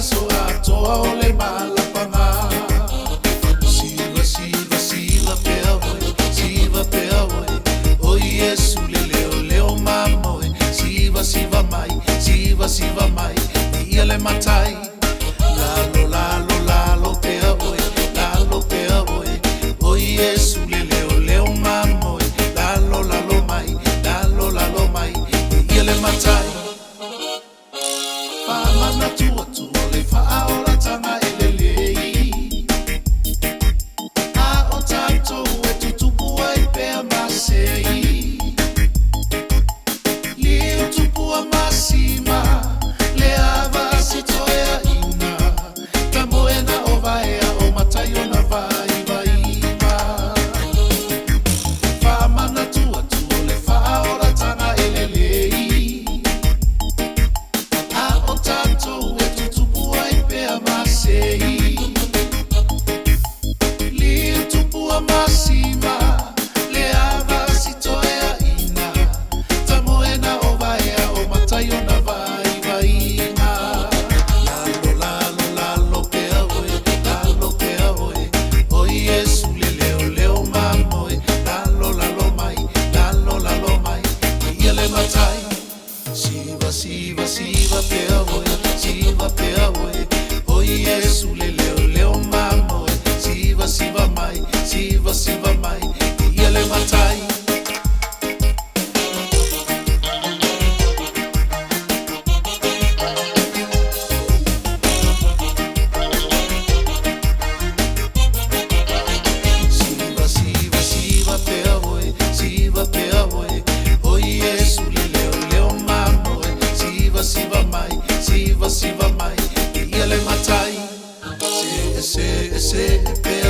so atoa o le malapanga. Siva, siva, siva pea oe, siva pea oe. O Iesu le leo leo mamoe. Siva, siva mai, siva, siva mai. Ia le matai. Lalo, lalo, lalo pea oe, lalo pea oe. O Iesu le leo leo mamoe. Lalo, lalo mai, lalo, lalo mai. Ia le matai. Whamana tua tua le whaaora tanga e le lei. A o tātou e tutupu ai pea masei. Liu tupu a masima, le ava si toea ina. Tamoena o vaea o matai o na vai vaima. Whamana tua tua le whaaora tanga e le lei. A o tātou e tutupu ai pea masei. Liu tupu a masima, le ava si toea ina. Tamoena o vaea o matai o na vai vaina. Lalo, lalo, lalo pea oe, lalo pea oe. O Iesu le leo leo mamoe. Lalo, lalo mai, lalo, lalo mai. Ia le matai. Siva, siva, siva pea oe, siva pea oe. O Iesu le leo leo mamoe. Siva, siva mai, siva, siva mai. Ia le matai. Siva, siva, siva pea oe, siva pea oe. O Iesu le leo leo mamoe. Siva, siva mai, siva, siva mai. Ia le matai. Se pea